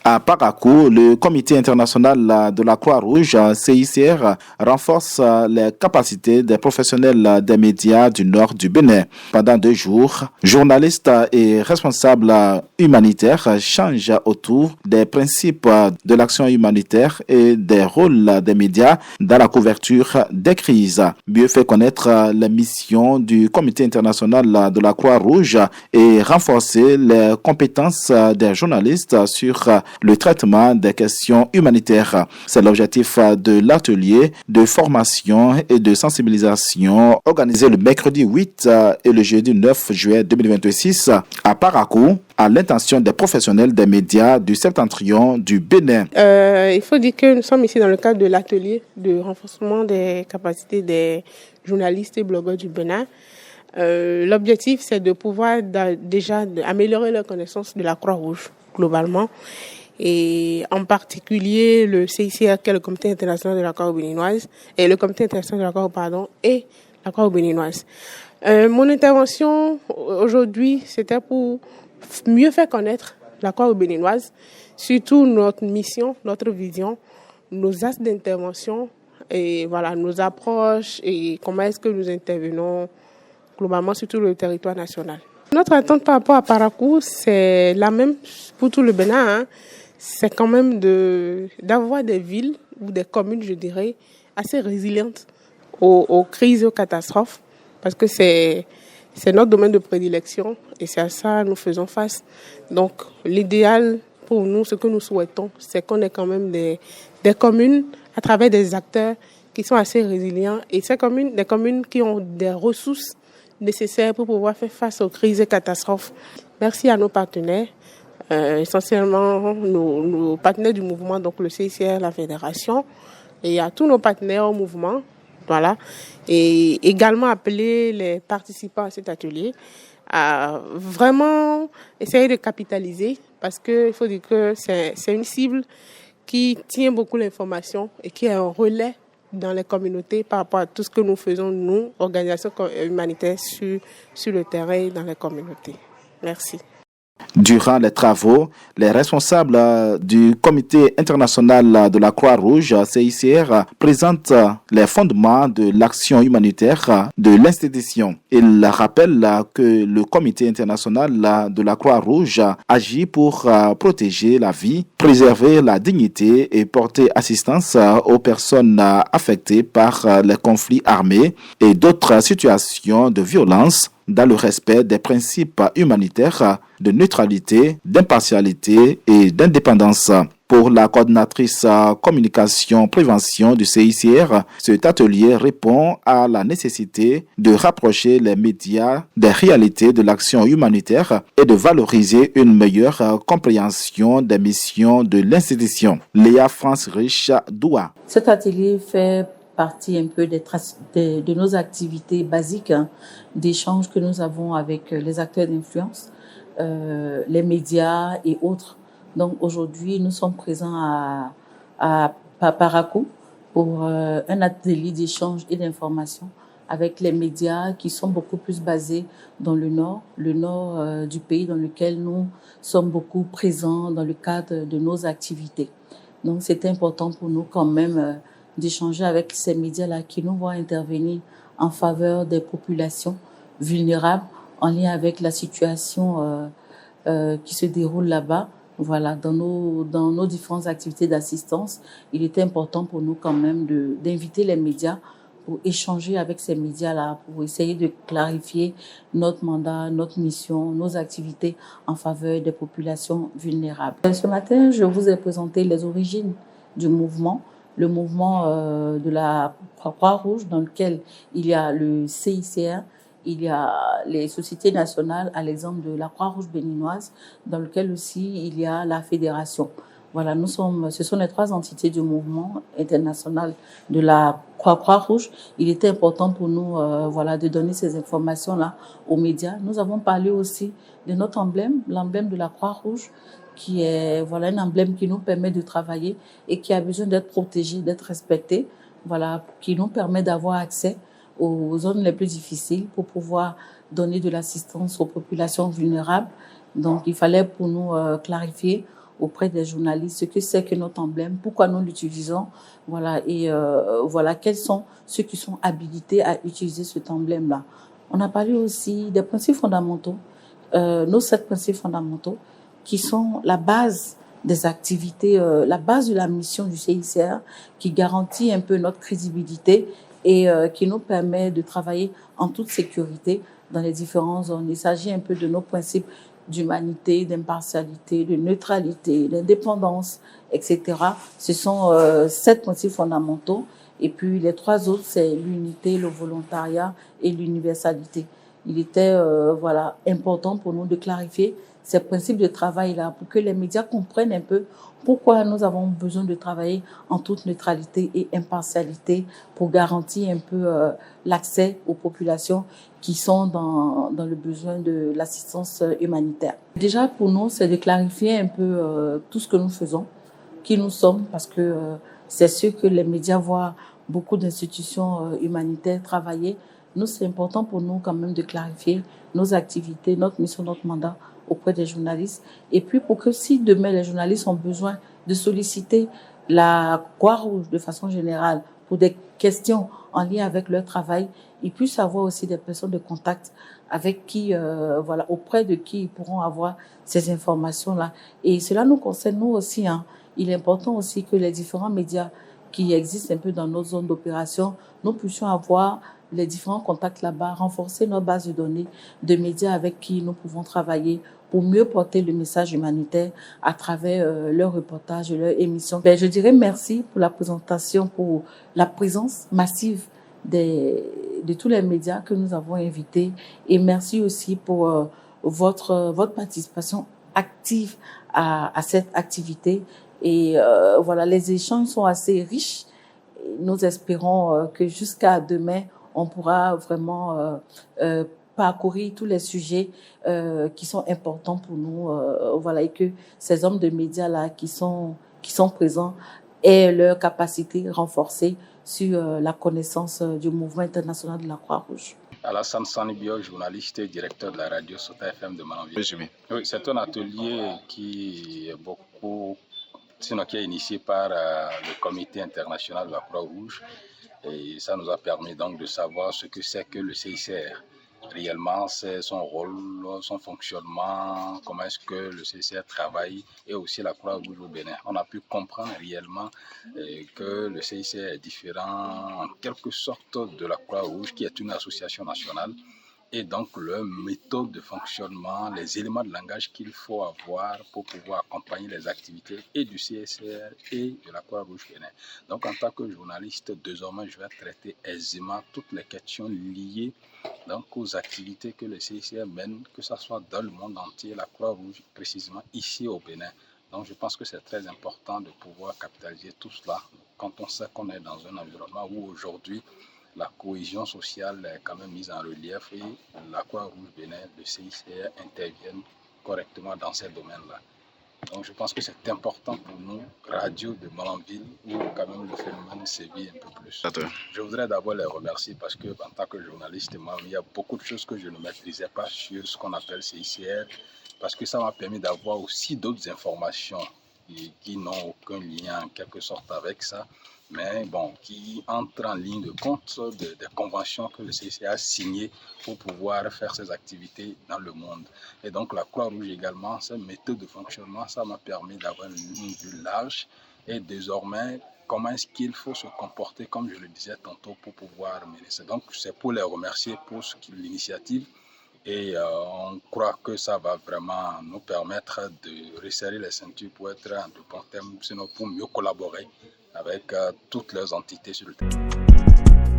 À Parakou, le Comité international de la Croix-Rouge, CICR, renforce les capacités des professionnels des médias du nord du Bénin. Pendant 2 jours, journalistes et responsables humanitaires changent autour des principes de l'action humanitaire et des rôles des médias dans la couverture des crises. Mieux faire connaître les missions du Comité international de la Croix-Rouge et renforcer les compétences des journalistes sur le traitement des questions humanitaires. C'est l'objectif de l'atelier de formation et de sensibilisation organisé le mercredi 8 et le jeudi 9 juillet 2026 à Parakou, à l'intention des professionnels des médias du septentrion du Bénin. Il faut dire que nous sommes ici dans le cadre de l'atelier de renforcement des capacités des journalistes et blogueurs du Bénin. L'objectif, c'est de pouvoir déjà améliorer leur connaissance de la Croix-Rouge globalement, et en particulier le CICR, qui est le Comité international de la Croix béninoise, et le Comité international de la Croix, et la Croix béninoise. Mon intervention aujourd'hui, c'était pour mieux faire connaître la Croix béninoise, surtout notre mission, notre vision, nos axes d'intervention, et voilà, nos approches et comment est-ce que nous intervenons globalement sur tout le territoire national. Notre attente par rapport à Parakou, c'est la même pour tout le Bénin. C'est quand même d'avoir des villes ou des communes, je dirais, assez résilientes aux crises et aux catastrophes, parce que c'est notre domaine de prédilection et c'est à ça que nous faisons face. Donc l'idéal pour nous, ce que nous souhaitons, c'est qu'on ait quand même des communes à travers des acteurs qui sont assez résilients, et ces communes, des communes qui ont des ressources nécessaires pour pouvoir faire face aux crises et catastrophes. Merci à nos partenaires, essentiellement nos partenaires du mouvement, donc le CICR, la Fédération, et à tous nos partenaires au mouvement, voilà, et également appeler les participants à cet atelier à vraiment essayer de capitaliser, parce qu'il faut dire que c'est une cible qui tient beaucoup l'information et qui est un relais dans les communautés par rapport à tout ce que nous faisons, nous, organisations humanitaires, sur le terrain et dans les communautés. Merci. Durant les travaux, les responsables du Comité international de la Croix-Rouge, CICR, présentent les fondements de l'action humanitaire de l'institution. Ils rappellent que le Comité international de la Croix-Rouge agit pour protéger la vie, préserver la dignité et porter assistance aux personnes affectées par les conflits armés et d'autres situations de violence, dans le respect des principes humanitaires de neutralité, d'impartialité et d'indépendance. Pour la coordinatrice communication-prévention du CICR, cet atelier répond à la nécessité de rapprocher les médias des réalités de l'action humanitaire et de valoriser une meilleure compréhension des missions de l'institution. Léa France-Rich, Doua. Cet atelier fait partie un peu de nos activités basiques, d'échanges que nous avons avec les acteurs d'influence, les médias et autres. Donc aujourd'hui, nous sommes présents à Parakou pour un atelier d'échange et d'information avec les médias qui sont beaucoup plus basés dans le nord du pays, dans lequel nous sommes beaucoup présents dans le cadre de nos activités. Donc c'est important pour nous quand même d'échanger avec ces médias-là qui nous vont intervenir en faveur des populations vulnérables en lien avec la situation qui se déroule là-bas. Voilà, dans nos différentes activités d'assistance, il était important pour nous quand même d'inviter les médias pour échanger avec ces médias-là, pour essayer de clarifier notre mandat, notre mission, nos activités en faveur des populations vulnérables. Ce matin, je vous ai présenté les origines du mouvement, le mouvement de la Croix-Rouge, dans lequel il y a le CICR, il y a les sociétés nationales, à l'exemple de la Croix-Rouge béninoise, dans lequel aussi il y a la fédération. Voilà, ce sont les 3 entités du mouvement international de la Croix-Rouge. Il était important pour nous, de donner ces informations-là aux médias. Nous avons parlé aussi de notre emblème, l'emblème de la Croix-Rouge, qui est un emblème qui nous permet de travailler et qui a besoin d'être protégé, d'être respecté, qui nous permet d'avoir accès aux zones les plus difficiles pour pouvoir donner de l'assistance aux populations vulnérables. Donc il fallait pour nous clarifier auprès des journalistes ce que c'est que notre emblème, pourquoi nous l'utilisons, voilà, et voilà, quels sont ceux qui sont habilités à utiliser cet emblème-là. On a parlé aussi des principes fondamentaux, nos 7 principes fondamentaux, qui sont la base des activités, la base de la mission du CICR, qui garantit un peu notre crédibilité et qui nous permet de travailler en toute sécurité dans les différentes zones. Il s'agit un peu de nos principes d'humanité, d'impartialité, de neutralité, d'indépendance, etc. Ce sont 7 principes fondamentaux. Et puis les 3 autres, c'est l'unité, le volontariat et l'universalité. Il était voilà, important pour nous de clarifier ces principes de travail-là pour que les médias comprennent un peu pourquoi nous avons besoin de travailler en toute neutralité et impartialité pour garantir un peu l'accès aux populations qui sont dans le besoin de l'assistance humanitaire. Déjà, pour nous, c'est de clarifier un peu tout ce que nous faisons, qui nous sommes, parce que c'est sûr que les médias voient beaucoup d'institutions humanitaires travailler. Nous, c'est important pour nous quand même de clarifier nos activités, notre mission, notre mandat auprès des journalistes. Et puis pour que si demain les journalistes ont besoin de solliciter la Croix-Rouge de façon générale pour des questions en lien avec leur travail, ils puissent avoir aussi des personnes de contact avec qui, voilà, auprès de qui ils pourront avoir ces informations-là. Et cela nous concerne nous aussi, hein. Il est important aussi que les différents médias qui existent un peu dans nos zones d'opération, nous puissions avoir les différents contacts là-bas, renforcer nos bases de données de médias avec qui nous pouvons travailler pour mieux porter le message humanitaire à travers leurs reportages et leurs émissions. Je dirais merci pour la présentation, pour la présence massive de tous les médias que nous avons invités et merci aussi pour votre participation active à cette activité. Et voilà, les échanges sont assez riches. Nous espérons que jusqu'à demain, on pourra vraiment parcourir tous les sujets qui sont importants pour nous, voilà, et que ces hommes de médias là qui sont présents aient leur capacité renforcée sur la connaissance du mouvement international de la Croix-Rouge. Alassane Sanibio, journaliste et directeur de la radio Sota FM de Malanville. Oui, c'est un atelier qui est qui est initié par le Comité international de la Croix-Rouge. Et ça nous a permis donc de savoir ce que c'est que le CICR. Réellement, c'est son rôle, son fonctionnement, comment est-ce que le CICR travaille et aussi la Croix-Rouge au Bénin. On a pu comprendre réellement que le CICR est différent en quelque sorte de la Croix-Rouge qui est une association nationale. Et donc, leur méthode de fonctionnement, les éléments de langage qu'il faut avoir pour pouvoir accompagner les activités et du CICR et de la Croix-Rouge Bénin. Donc, en tant que journaliste, désormais, je vais traiter aisément toutes les questions liées donc, aux activités que le CICR mène, que ce soit dans le monde entier, la Croix-Rouge, précisément ici au Bénin. Donc, je pense que c'est très important de pouvoir capitaliser tout cela quand on sait qu'on est dans un environnement où aujourd'hui, la cohésion sociale est quand même mise en relief et la Croix-Rouge Bénin, le CICR interviennent correctement dans ces domaines-là. Donc je pense que c'est important pour nous, radio de Malanville, où quand même le phénomène sévit un peu plus. Je voudrais d'abord les remercier parce que en tant que journaliste, il y a beaucoup de choses que je ne maîtrisais pas sur ce qu'on appelle CICR, parce que ça m'a permis d'avoir aussi d'autres informations qui n'ont aucun lien en quelque sorte avec ça, mais bon, qui entrent en ligne de compte des conventions que le CICR a signées pour pouvoir faire ses activités dans le monde. Et donc la Croix-Rouge également, cette méthode de fonctionnement, ça m'a permis d'avoir une vue large et désormais, comment est-ce qu'il faut se comporter, comme je le disais tantôt, pour pouvoir mener ça. Donc c'est pour les remercier pour l'initiative. Et on croit que ça va vraiment nous permettre de resserrer les ceintures pour être en de bons termes, sinon pour mieux collaborer avec toutes les entités sur le terrain.